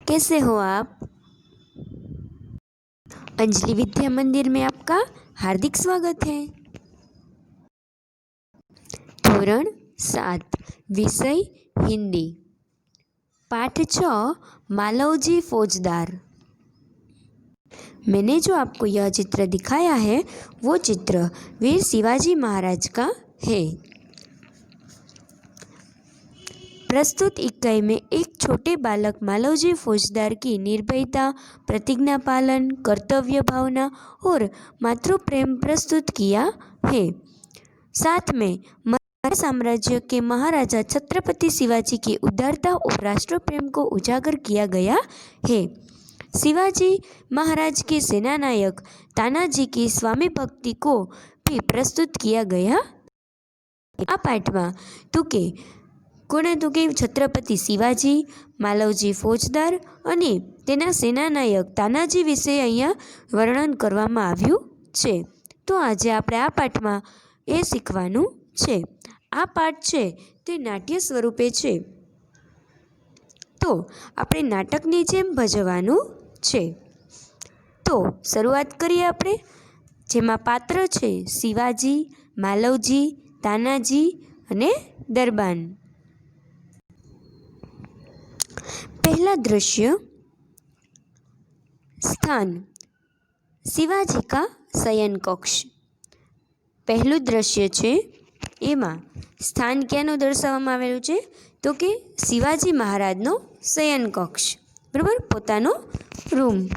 कैसे हो आप? अंजलि विद्या मंदिर में आपका हार्दिक स्वागत है। धोरण 7 विषय हिंदी, पाठ 6 मालवजी फौजदार। मैंने जो आपको यह चित्र दिखाया है वो चित्र वीर शिवाजी महाराज का है। प्रस्तुत इकाई में एक छोटे बालक मालवजी फौजदार की निर्भयता, प्रतिज्ञा पालन, कर्तव्य भावना और मातृ प्रेम प्रस्तुत किया है। साथ में मराठा साम्राज्य के महाराजा छत्रपति शिवाजी की उदारता और राष्ट्र प्रेम को उजागर किया गया है। शिवाजी महाराज के सेनानायक तानाजी की स्वामी भक्ति को भी प्रस्तुत किया गया। आ पाठ में टूके कोने तो कि छत्रपति शिवाजी, मालवजी फौजदार अने तेना सेनानायक तानाजी विषे अहींया वर्णन करवामां आव्युं छे। तो आजे आपणे आ पाठमां ए शीखवानुं छे। आ पाठ छे ते नाट्य स्वरूपे छे, तो आपणे नाटकनी जेम भजववानुं छे। तो शरूआत करीए आपणे, जेमां पात्र छे शिवाजी, मालवजी, तानाजी अने दरबान। पहला दृश्य, स्थान शिवाजी का शयन कक्ष। पहलू दृश्य छे एमां स्थान क्यानुं दर्शाववामां आवेलुं छे तो कि शिवाजी महाराजनो शयन कक्ष, बराबर, पोतानो रूम।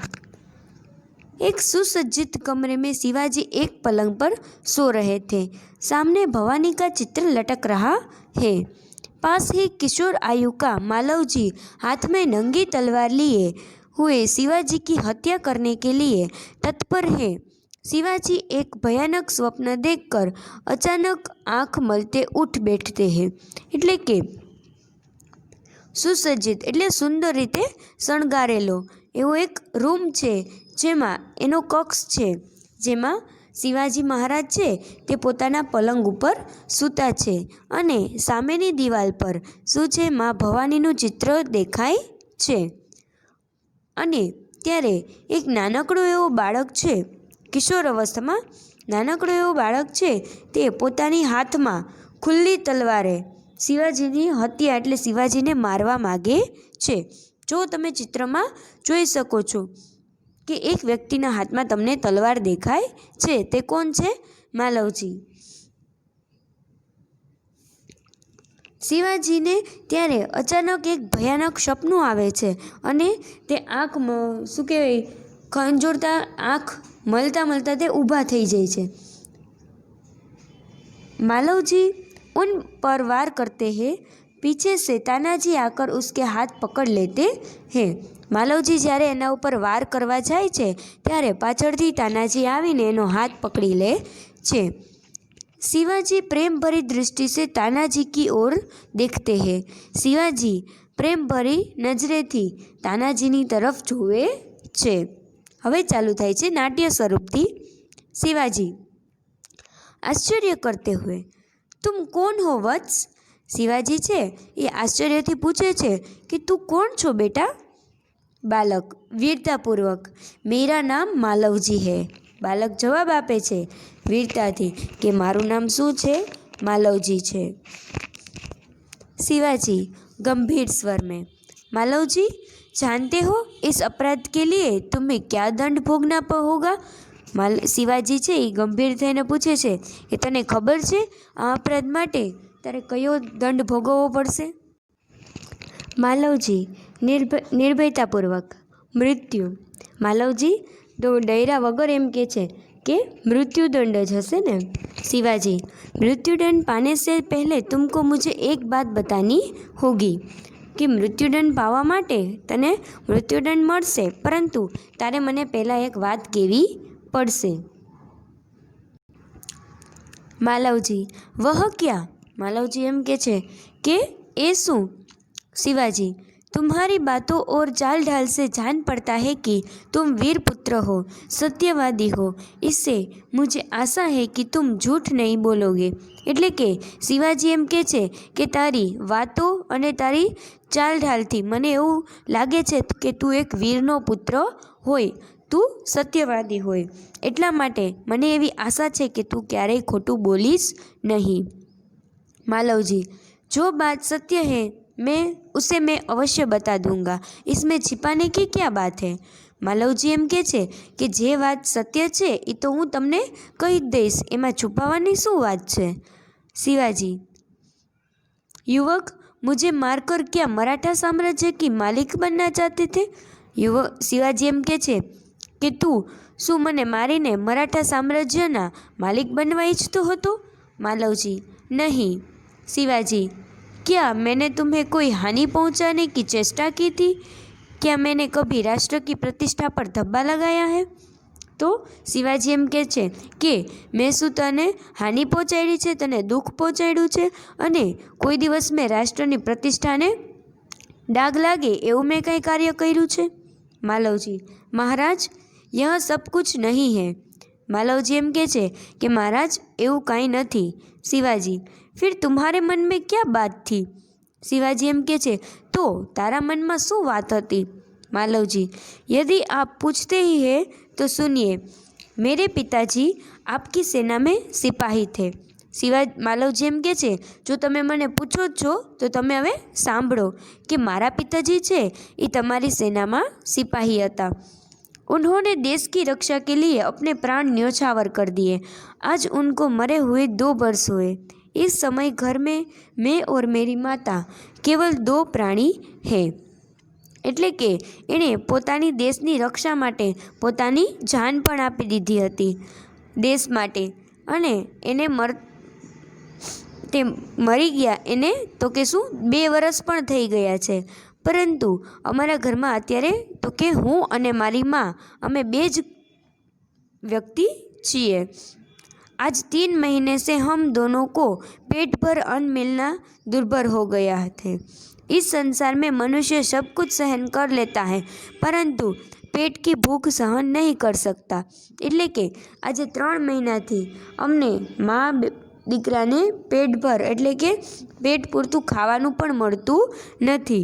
एक सुसज्जित कमरे में शिवाजी एक पलंग पर सो रहे थे। सामने भवानी का चित्र लटक रहा है। पास ही किशोर आयु का मालवजी हाथ में नंगी तलवार लिए हुए शिवाजी की हत्या करने के लिए तत्पर है। शिवाजी एक भयानक स्वप्न देखकर अचानक आंख मलते उठ बैठते हैं। एटले के सुसज्जित एटले सुंदर रीते शणगारेलो एवो एक रूम छे, जेमां एनो कक्ष छे, जेमां शिवाजी महाराज छे ते पोताना पलंग उपर सूता छे अने सामेनी दीवाल पर शुं छे, मां भवानीनुं चित्र देखाय छे। अने त्यारे एक नानकड़ो एवो बाळक छे, किशोर अवस्थामां नानकड़ो एवो बाळक छे ते पोतानी हाथमां खुल्ली तलवारे शिवाजीनी हत्या एटले शिवाजीने मारवा मागे छे। जो तमे चित्रमां जोई शको छो कि एक व्यक्तिना हाथमां तमने तलवार देखाय छे, ते कोण छे? मालवजी। शिवाजीने त्यारे अचानक एक भयानक सपનું आवे छे अने ते आँख शुं कहेवाय खंजोरता आँख मलता मलता ते ऊभा थई जाय छे। मालवजी उन पर वार करते हैं। पीछे से तानाजी आकर उसके हाथ पकड़ लेते हैं। मालवजी ज्यारे एना उपर वार करवा जाय छे त्यारे पाछळथी तानाजी आवीने एनो हाथ पकड़ी ले छे। शिवाजी प्रेम भरी दृष्टि से तानाजी की ओर देखते हैं। शिवाजी प्रेम भरी नजरेथी तानाजीनी तरफ जोवे छे। हवे चालू थाय छे नाट्य स्वरूपथी। शिवाजी आश्चर्य करते हुए, तुम कौन हो वत्स? शिवाजी छे ये आश्चर्यथी पूछे छे कि तू कौन छो बेटा? बालक वीरतापूर्वक, मेरा नाम मालवजी है। बालक जवाब आपे छे वीरताथी कि मारू नाम शुं छे? मालवजी छे। शिवाजी गंभीर स्वर में, मालवजी जानते हो इस अपराध के लिए तुम्हें क्या दंड भोगना होगा? शिवाजी छे ये गंभीर थईने पूछे छे कि तने खबर छे आ अपराध माटे तारे कयो दंड भोगवવો પડશે? मालवजी निर्भयतापूर्वक, मृत्यु। मालवजी तो डैरा वगर एम के छे कि मृत्युदंड ज हशे ने। शिवाजी मृत्युदंड पाने से पहले तुमको मुझे एक बात बतानी होगी कि मृत्युदंड पावा माटे तने मृत्युदंड मळशे, परंतु तारे मने पहला एक बात केवी पड़शे। मालवजी वह क्या? मालवजी एम के छे कि ए शुं? शिवाजी तुम्हारी बातों और चाल ढाल से जान पड़ता है कि तुम वीर पुत्र हो, सत्यवादी हो। इससे मुझे आशा है कि तुम झूठ नहीं बोलोगे। એટલે કે શિવાજી એમ કહે છે કે તારી વાતો અને તારી ચાલ ઢાલથી મને એવું લાગે છે કે તું એક વીરનો પુત્ર હોય, તું સત્યવાદી હોય, એટલા માટે મને એવી આશા છે કે તું ક્યારેય ખોટું બોલીશ નહીં। मालव जी, जो बात सत्य है मैं अवश्य बता दूंगा, इसमें छिपाने की क्या बात है। मालवजी एम के छे कि जे बात सत्य है ये तो हूँ तमने कही दईश, एमां छुपावानी शू बात छे। शिवाजी, युवक, मुझे मारकर क्या मराठा साम्राज्य की मालिक बनना चाहते थे। युवक शिवाजी एम के छे कि तू शू मने मारीने मराठा साम्राज्यना मालिक बनवा इच्छतो हतो। मालवजी, नहीं। शिवाजी, क्या मैंने तुम्हें कोई हानि पहुंचाने की चेष्टा की थी? क्या मैंने कभी राष्ट्र की प्रतिष्ठा पर धब्बा लगाया है? तो शिवाजी एम कहे छे कि मैं शू तने हानि पहुंचाड़ी छे, तने दुख पहुंचाड्યું छे अने कोई दिवस में राष्ट्रनी प्रतिष्ठाने डाग लागे एवं मैं कई कार्य कर्યું छे। मालवजी, महाराज, यह सब कुछ नहीं है। मालवजी एम कहे छे कि महाराज एवं काई नहीं। शिवाजी, फिर तुम्हारे मन में क्या बात थी। शिवाजी एम कहे छे तो तारा मन में शू बात हती। मालवजी, यदि आप पूछते ही है तो सुनिए। मेरे पिताजी आपकी सेना में सिपाही थे। मालवजी एम कहे छे जो तमे मने पूछो छो तो तमे हवे सांभळो कि मारा पिताजी छे ए तमारी सेना में सिपाही हता। उन्होंने देश की रक्षा के लिए अपने प्राण न्योछावर कर दिए। आज उनको मरे हुए 2 वर्ष हुए। इस समय घर में मैं और मेरी माता केवल 2 प्राणी हैं। એટલે કે એણે પોતાની દેશની રક્ષા માટે પોતાની જાન પણ આપી દીધી હતી દેશ માટે, અને એને તે મરી ગયા એને તો કે શું 2 વર્ષ પણ થઈ ગયા છે। परंतु अमरा घर में अत्यारे तो के हूँ अने मारी माँ अमे 2 ज व्यक्ति छीए। आज 3 महीने से हम दोनों को पेट भर अन्न मिलना दुर्भर हो गया थे। इस संसार में मनुष्य सब कुछ सहन कर लेता है परंतु पेट की भूख सहन नहीं कर सकता। એટલે કે આજે 3 મહિનાથી અમને મા દીકરાને પેટ ભર એટલે કે પેટ પૂરતું ખાવાનું પણ મળતું નથી।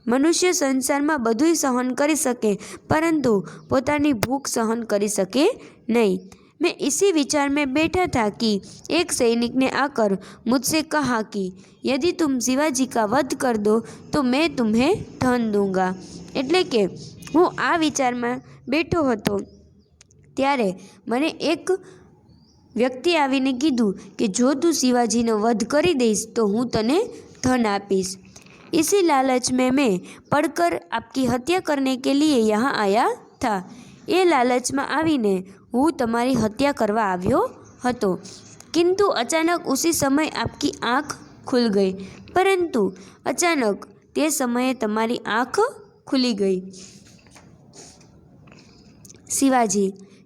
मनुष्य संसार में बधुं सहन करी सके परंतु पोतानी भूख सहन करी सके नहीं। मैं इसी विचार में बैठा था कि एक सैनिक ने आकर मुझसे कहा कि यदि तुम शिवाजी का वध कर दो तो मैं तुम्हें धन दूंगा। એટલે કે હું આ વિચારમાં બેઠો હતો ત્યારે મને એક વ્યક્તિ આવીને કીધું કે જો તું શિવાજીનો વધ કરી દઈશ તો હું તને ધન આપીશ। इसी लालच में मैं पढ़कर आपकी हत्या करने के लिए यहाँ आया था। ये लालच में आवीने हूँ तमारी हत्या करवा आव्यो हतो, किंतु अचानक उसी समय आपकी आँख खुल गई। परंतु अचानक ते समये तमारी आँख खुली गई। शिवाजी,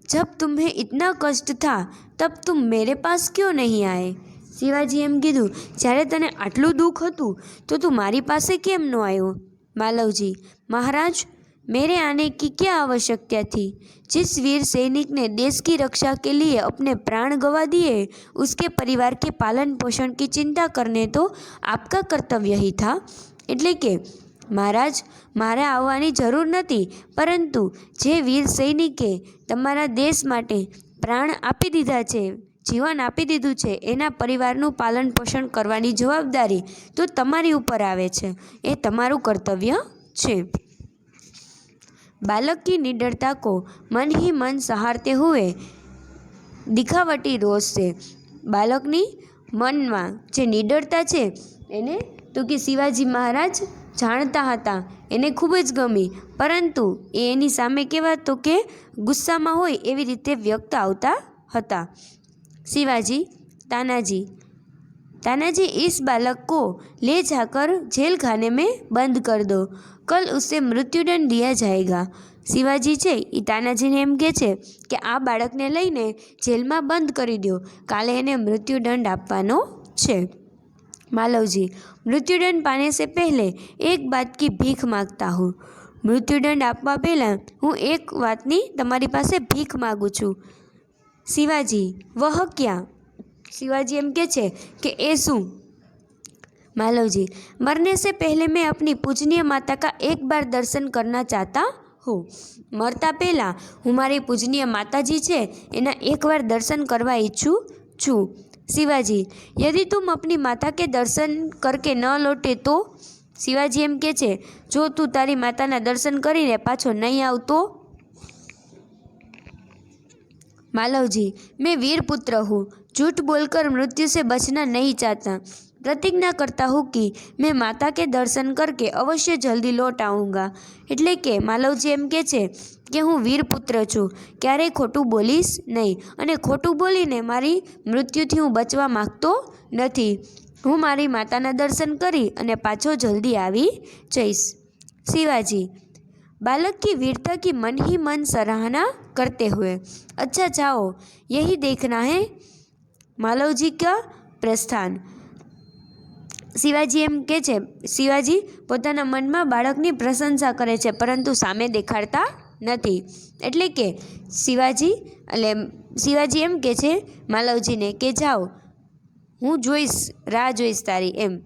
जब तुम्हें इतना कष्ट था तब तुम मेरे पास क्यों नहीं आए। शिवाजी एम कीधुं ज्यारे तने आटलुं दुख हतुं तो तू मारी पासे केम न आव्यो। मालवजी, महाराज, मेरे आने की क्या आवश्यकता थी। जिस वीर सैनिक ने देश की रक्षा के लिए अपने प्राण गंवा दिए उसके परिवार के पालन पोषण की चिंता करने तो आपका कर्तव्य ही था। એટલે કે महाराज, मारे आववानी जरूर नथी परंतु जे वीर सैनिके तमारा देश माटे प्राण आपी दीधा छे, जीवन आपी दीधुं छे, एना परिवारनुं पालन पोषण करवानी जवाबदारी तो तमारी उपर आवे छे। ए तमारुं कर्तव्य छे। बालक की निडरता को मन ही मन सहारते हुए दिखावटी रोष से बालकनी मनमा जे निडरता छे एने तो कि शिवाजी महाराज जाणता हता, एने खूब ज गमी, परंतु एनी सामे केवा तो के गुस्सामां होय एवी रीते व्यक्त आवता हता। शिवाजी, तानाजी, तानाजी, इस बालक को ले जाकर जेल खाने में बंद कर दो, कल उसे मृत्युदंड दिया जाएगा। शिवाजी छे ई तानाजी ने एम कहे छे कि आ बाळकने लईने जेल में बंद करी दो, काले एने मृत्युदंड आपवानो छे। मालवजी, मृत्युदंड पाने से पहले एक बात की भीख मांगता हूँ। मृत्युदंड आपवा पहला हूँ एक वातनी तमारी पासे भीख मांगू छूँ। शिवाजी, वह क्या? शिवाजी एम के छे कि ए शू? मालवजी, मरने से पहले मैं अपनी पूजनीय माता का एक बार दर्शन करना चाहता हूँ। मरता पहला हूँ मारी पूजनीय माताजी छे एना एक बार दर्शन करवा इच्छू छूँ। शिवाजी, यदि तुम अपनी माता के दर्शन करके न लौटे तो? शिवाजी एम के छे, जो तू तारी माताना दर्शन करीने पाछो नहीं आवतो? मालवजी, मैं वीर पुत्र हूँ, झूठ बोलकर मृत्यु से बचना नहीं चाहता। प्रतिज्ञा करता हूँ कि मैं माता के दर्शन करके अवश्य जल्दी लौट आऊँगा। एटले के मालवजी एम के छे कि हूँ वीर पुत्र छूँ, क्यारेय खोटું बोलीश नहीं अने खोटું बोलीने मारी मृत्युथी हूँ बचवा मागतो नथी। हूँ मारी माताना दर्शन करी अने पाछो जल्दी आवी जईश। शिवाजी, बालक की वीरता की मन ही मन सराहना करते हुए, अच्छा जाओ, यही देखना है मालवजी का प्रस्थान। शिवाजी एम के छे, शिवाजी पोताना मनमा बाळकनी प्रशंसा करे छे परंतु सामे देखाड़ता नथी। एटले के शिवाजी एम के छे मालवजी ने के जाओ, हूँ जोईश, राह जोईश तारी एम।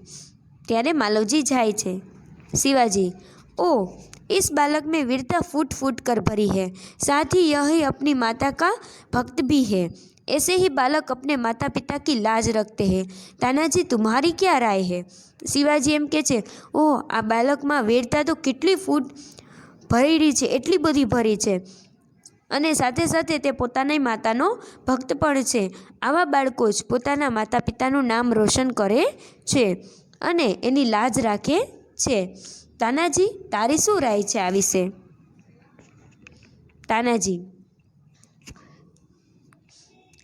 त्यारे मालवजी जाय छे। शिवाजी, ओ, इस बालक में वीरता फूट फूट कर भरी है, साथ ही यह अपनी माता का भक्त भी है। ऐसे ही बालक अपने माता पिता की लाज रखते हैं। तानाजी, तुम्हारी क्या राय है? शिवाजी एम के छे, ओ, आ बालक में वीरता तो કેટલી फूट भरेली छे, एटली बधी भरी छे अने साथे साथे ते पोतानी मातानो भक्त पण छे। आवा बाळको ज पोताना माता पितानुं नाम रोशन करे छे अने एनी लाज राखे छे। तानाजी, तारी शुं राय छे आ विषे? तानाजी,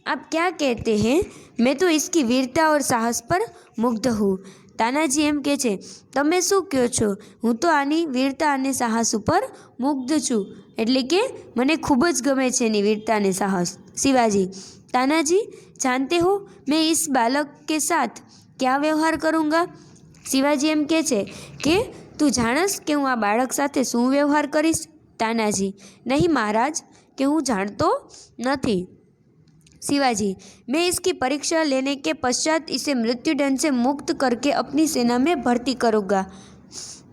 आप क्या कहते हैं? मैं तो इसकी वीरता और साहस पर मुग्ध हूँ। तानाजी एम के छे, तमे शुं कहो छो? हूँ तो आनी वीरता अने साहस पर मुग्ध छूँ, एटले के मने खूब ज गमे छे एनी वीरता अने साहस। शिवाजी, तानाजी, जानते हो मैं इस बालक के साथ क्या व्यवहार करूँगा? शिवाजी एम के छे कि तू जाणस के हूँ आ बाळक साथे शुं व्यवहार करीश? तानाजी, नहीं महाराज, कि हूँ जाणतो नथी। शिवाजी, मैं इसकी परीक्षा लेने के पश्चात इसे मृत्युदंड से मुक्त करके अपनी सेना में भर्ती करूँगा।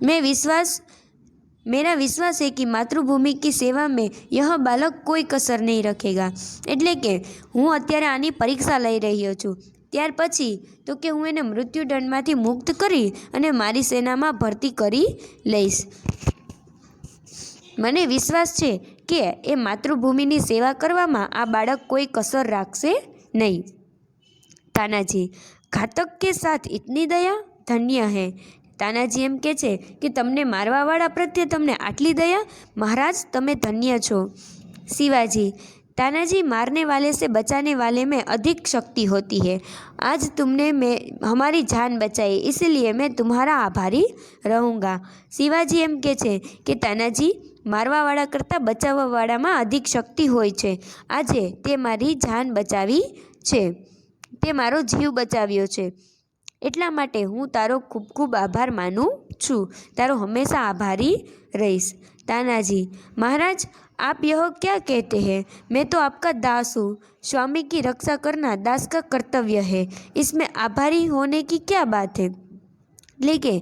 मेरा विश्वास है कि मातृभूमि की सेवा में यह बालक कोई कसर नहीं रखेगा। एटले के हूँ अत्यारे आनी परीक्षा लई रह्यो छूँ, त्यार पछी तो के हूँ एने मृत्युदंडमांथी मुक्त करी अने मारी सेनामां भर्ती करी लईश। मने विश्वास छे के ए मातृभूमिनी सेवा करवामां आ बाळक कोई कसर राखशे नहीं। तानाजी, घातक के साथ इतनी दया, धन्य है। तानाजी एम के छे कि तमने मारवावाळा प्रत्ये तमने आटली दया, महाराज तमे धन्य छो। शिवाजी, तानाजी, मारने वाले से बचाने वाले में अधिक शक्ति होती है। आज तुमने हमारी जान बचाई, इसलिए मैं तुम्हारा आभारी रहूँगा। शिवाजी एम के छे कि तानाजी, मारवावाळा करता बचाववाळामां अधिक शक्ति होय छे। आजे ते मारी जान बचावी छे, ते मारो जीव बचाव्यो छे, एटला माटे हूँ तारो खूब खूब आभार मानु छूँ, तारो हमेशा आभारी रहीश। तानाजी, महाराज, आप यह क्या कहते हैं? मैं तो आपका दास हूँ। स्वामी की रक्षा करना दास का कर्तव्य है, इसमें आभारी होने की क्या बात है? लेकिन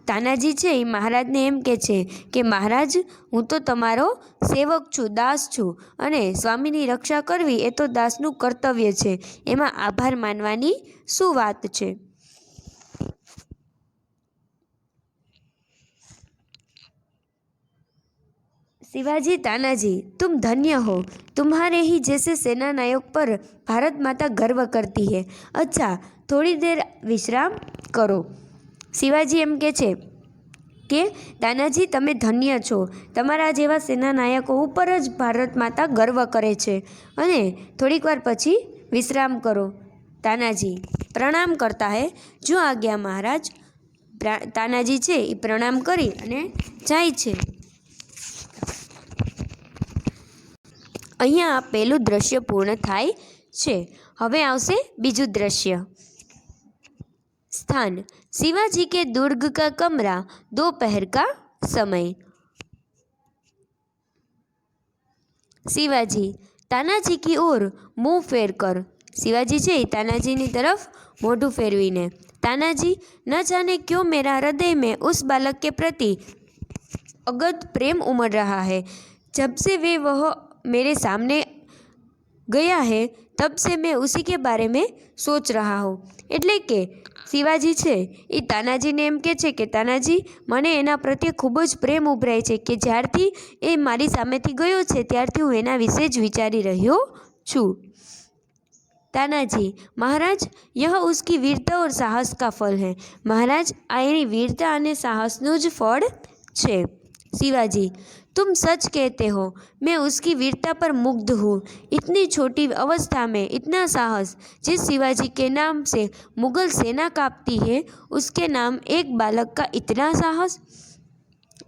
तानाजी छे महाराज ने एम के छे कि महाराज, हूँ तो तमारो सेवक छूँ, दास छूँ अने स्वामीनी रक्षा करवी ए तो दासनुं कर्तव्य छे, एमां आभार मानवानी शुं वात छे? शिवाजी, तानाजी, तुम धन्य हो, तुम्हारे ही जैसे सेना नायक पर भारत माता गर्व करती है। अच्छा, थोड़ी देर विश्राम करो। शिवाजी एम के छे कि तानाजी, तमे धन्य छो, तमारा जेवा सेना नायको पर ज भारत माता गर्व करे छे अने थोड़ीक वार पछी विश्राम करो। तानाजी प्रणाम करता है, जो आज्ञा महाराज। तानाजी छे ए प्रणाम करी अने जाय छे। अहींया आ पहेलुं दृश्य पूर्ण थाय छे। हवे आवशे बीजुं दृश्य। स्थान शिवाजी के दुर्ग का कमरा, दोपहर का समय। शिवाजी तानाजी की ओर मुंह फेर कर। शिवाजी છે तानाजी तरफ मोढू फेरवीने। तानाजी, न जाने क्यों मेरा हृदय में उस बालक के प्रति अगध प्रेम उमड़ रहा है। जब से वह मेरे सामने गया है तब से मैं उसी के बारे में सोच रहा हूँ। એટલે કે શિવાજી છે એ તાનાજીને એમ કહે છે કે તાનાજી, મને એના પ્રત્યે ખૂબ જ પ્રેમ ઉભરાય છે કે જ્યારથી એ મારી સામેથી ગયો છે ત્યારથી હું એના વિશે જ વિચારી રહ્યો છું। तानाजी, महाराज, यह उसकी वीरता और साहस का फल है। महाराज, आ एनी वीरता और साहसनु ज फल छे। शिवाजी, तुम सच कहते हो, मैं उसकी वीरता पर मुग्ध हूँ। इतनी छोटी अवस्था में इतना साहस। जिस शिवाजी के नाम से मुगल सेना कांपती है, उसके नाम एक बालक का इतना साहस।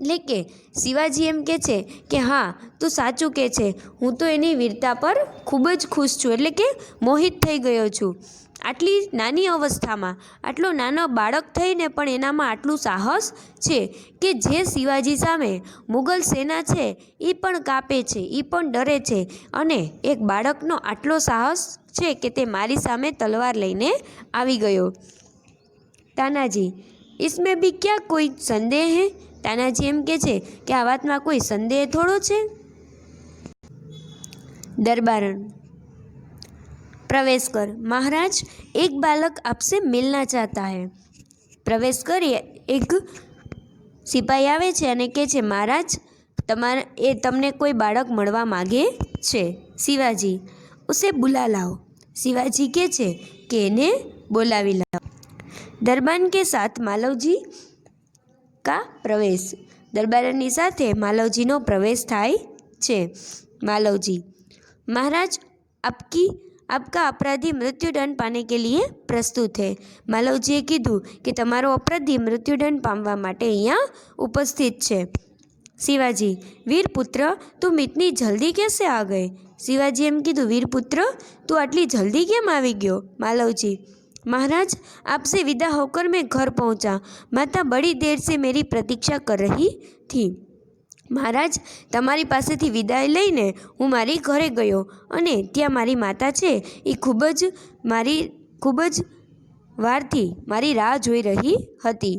लेकिन शिवाजी एम कहे छे कि हाँ, तू साचुं कहे छे, हूँ तो एनी वीरता पर खूब ज खुश छूँ, एटले के मोहित थई गयो छूँ। आटली नानी अवस्थामां आटलो नानो बाळक थईने पण एनामां आटलुं साहस छे कि जे शिवाजी सामे मुगल सेना छे ई पण कापे छे, ई पण डरे छे, अने एक बाळकनो आटलो साहस छे कि ते मारी सामे तलवार लईने आवी गयो। तानाजी, इसमें भी क्या कोई संदेह है? तानाजी एम कहे छे कि आ वातमां कोई संदेह थोड़ो छे। दरबारन, प्रवेश कर। महाराज, एक बालक आपसे मिलना चाहता है। प्रवेश कर एक सिपाही आवे छे अने कहे छे, महाराज, तमने कोई बाळक मळवा मांगे छे। शिवाजी, उसे बुला लाओ। शिवाजी कहे छे कि एने बोलावी लाओ। दरबान के साथ मालवजी का प्रवेश। दरबारनी साथे मालवजीनो प्रवेश थाय छे। मालवजी, महाराज, आपका अपराधी मृत्युदंड पाने के लिए प्रस्तुत है। मालवजीए कीधुं कि तमारो अपराधी मृत्युदंड पामवा माटे अहींया उपस्थित छे। शिवाजी, वीरपुत्र, तुम इतनी जल्दी कैसे आ गए? शिवाजी एम कीधुं, वीरपुत्र, तू आटली जल्दी केम आवी गयो? मालवजी, महाराज, आपसे विदा होकर मैं घर पहुंचा। माता बड़ी देर से मेरी प्रतीक्षा कर रही थी। महाराज, तमारी पासेथी विदाय लईने हूँ मारी घरे गयो अने त्यां मारी माता छे ए खूब ज वारथी मारी राह जोई रही हती।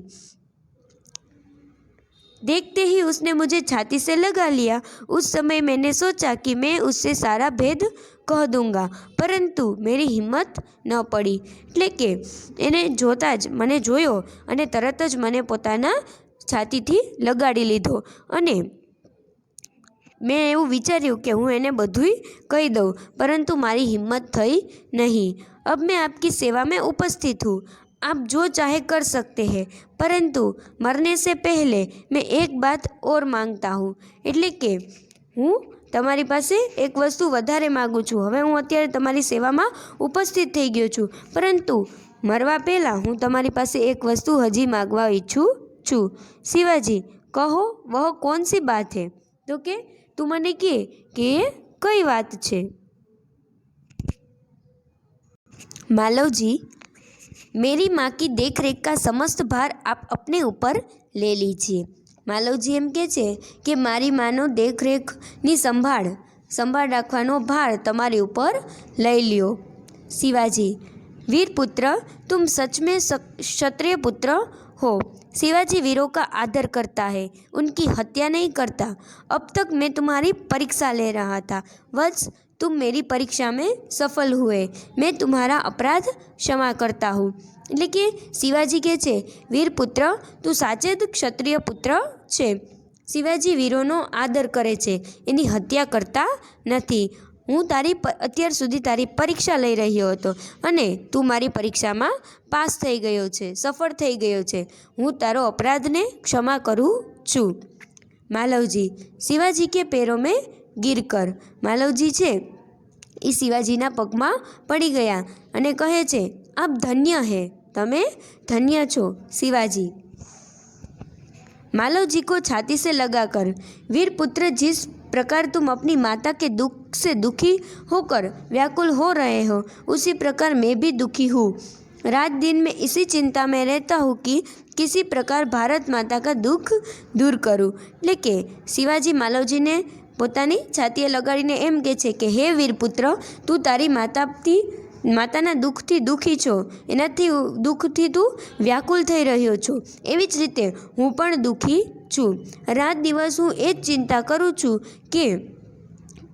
देखते ही उसने मुझे छाती से लगा लिया। उस समय मैंने सोचा कि मैं उससे सारा भेद कह दूंगा, परंतु मेरी हिम्मत न पड़ी। એટલે કે એને જોતા જ મને જોયો અને તરત જ મને પોતાના છાતીથી લગાડી લીધો અને મેં એવું વિચાર્યું કે હું એને બધુંય કહી દઉં, પરંતુ મારી हिम्मत થઈ नहीं। अब मैं आपकी सेवा में उपस्थित हूँ। आप जो चाहे कर सकते हैं, परंतु मरने से पहले मैं एक बात और मांगता हूँ। એટલે કે હું તમારી પાસે એક વસ્તુ વધારે માગું છું। હવે હું અત્યારે તમારી સેવામાં ઉપસ્થિત થઈ ગયો છું, પરંતુ મરવા પહેલાં હું તમારી પાસે એક વસ્તુ હજી માગવા ઈચ્છું છું। शिवाजी, कहो वह कौन सी बात है? तो के तू मने के कई बात छे? मालवजी, मेरी माँ की देख रेख का समस्त भार आप अपने ऊपर ले लीजिए। मालवजी एम कहे छे कि मारी मानो देख रेखनी संभाळ राखवानो भार तमारी ऊपर लई लियो। शिवाजी, वीरपुत्र, तुम सच में क्षत्रिय पुत्र हो। शिवाजी वीरों का आदर करता है, उनकी हत्या नहीं करता। अब तक मैं तुम्हारी परीक्षा ले रहा था। वत्स, तुम मेरी परीक्षा में सफल हुए। मैं तुम्हारा अपराध क्षमा करता हूँ। लेकिन शिवाजी कहे छे, वीरपुत्र, तू साचे ज क्षत्रिय पुत्र छे। शिवाजी वीरोनो आदर करे छे, एनी हत्या करता नथी। हूँ અત્યાર સુધી તારી પરીક્ષા લઈ રહ્યો હતો અને તું મારી પરીક્ષામાં પાસ થઈ ગયો છે, સફળ થઈ ગયો છે। હું તારો अपराधને क्षमा કરું છું। मालवजी, शिवाजी के पैरों में गिर कर। मालवजी छे એ શિવાજીના પગમાં પડી ગયા અને કહે છે, આપ ધન્ય હે, તમે ધન્ય છો। शिवाजी, मालवजी को छाती से लगाकर, वीरपुत्र, जिस प्रकार तुम अपनी माता के दुख से दुखी होकर व्याकुल हो रहे हो, उसी प्रकार मैं भी दुखी हूँ। रात दिन मैं इसी चिंता में रहता हूँ कि किसी प्रकार भारत माता का दुख दूर करूँ। એટલે કે શિવાજી માલવજીને પોતાની છાતીએ લગાડીને એમ કહે છે કે હે વીરપુત્ર, તું તારી માતાના દુઃખથી દુઃખી છો, એનાથી દુઃખથી તું વ્યાકુલ થઈ રહ્યો છો, એવી જ રીતે હું પણ દુઃખી છું। રાત દિવસ હું એ જ ચિંતા કરું છું કે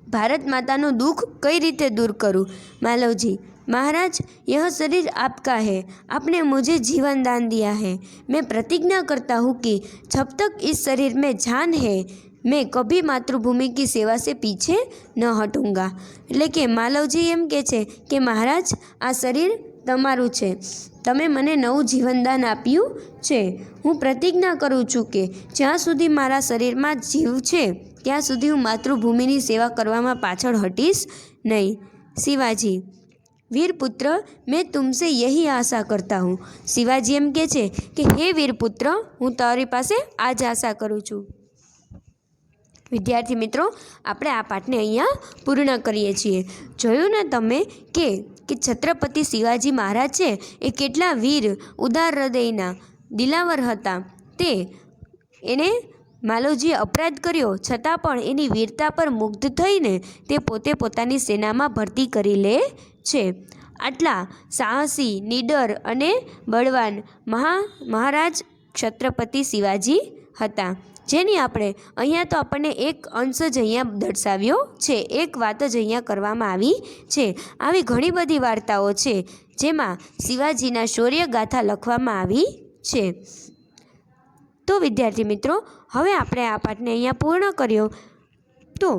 भारत माताનું दुख कई रीते दूर करूँ। मालवजी, महाराज, यह शरीर आपका है, आपने मुझे जीवन दान दिया है। मैं प्रतिज्ञा करता हूँ कि जब तक इस शरीर में जान है मैं कभी मातृभूमि की सेवा से पीछे न हटूँगा। એટલે કે માલવજી એમ કહે છે કે મહારાજ, આ શરીર તમારું છે, તમે મને નવું જીવનદાન આપ્યું છે। હું પ્રતિજ્ઞા કરું છું કે જ્યાં સુધી મારા શરીરમાં જીવ છે ત્યાં સુધી હું માતૃભૂમિની સેવા કરવામાં પાછળ હટીશ નહીં। शिवाजी, वीरपुत्र, मैं तुमसे यही आशा करता हूँ। शिवाजी एम कहे छे कि हे वीरपुत्र, हूँ तारी पासे आज आशा करूँ छूँ। विद्यार्थी मित्रों, આપણે આ પાઠને અહીંયા પૂર્ણ કરીએ છીએ। જોયું ને તમે કે છત્રપતિ શિવાજી મહારાજ છે એ કેટલા વીર, ઉદાર હૃદયના, દિલાવર હતા। તે એને માલવજીએ અપરાધ કર્યો છતાં પણ એની વીરતા પર મુગ્ધ થઈને તે પોતે પોતાની સેનામાં ભરતી કરી લે છે। આટલા સાહસી, નીડર અને બળવાન મહારાજ છત્રપતિ શિવાજી હતા, જેની આપણે અહીંયા તો આપણને એક અંશ જ અહીંયા દર્શાવ્યો છે, એક વાત જ અહીંયા કરવામાં આવી છે। આવી ઘણી બધી વાર્તાઓ છે જેમાં શિવાજીના શૌર્યગાથા લખવામાં આવી છે। તો વિદ્યાર્થી મિત્રો, હવે આપણે આ પાઠને અહીંયા પૂર્ણ કર્યો। તો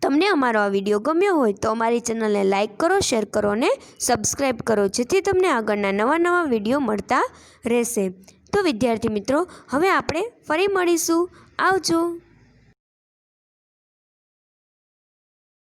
તમને અમારો આ વિડીયો ગમ્યો હોય તો અમારી ચેનલને લાઇક કરો, શેર કરો અને સબસ્ક્રાઈબ કરો, જેથી તમને આગળના નવા વિડીયો મળતા રહેશે। તો વિદ્યાર્થી મિત્રો, હવે આપણે ફરી મળીશું। આવજો।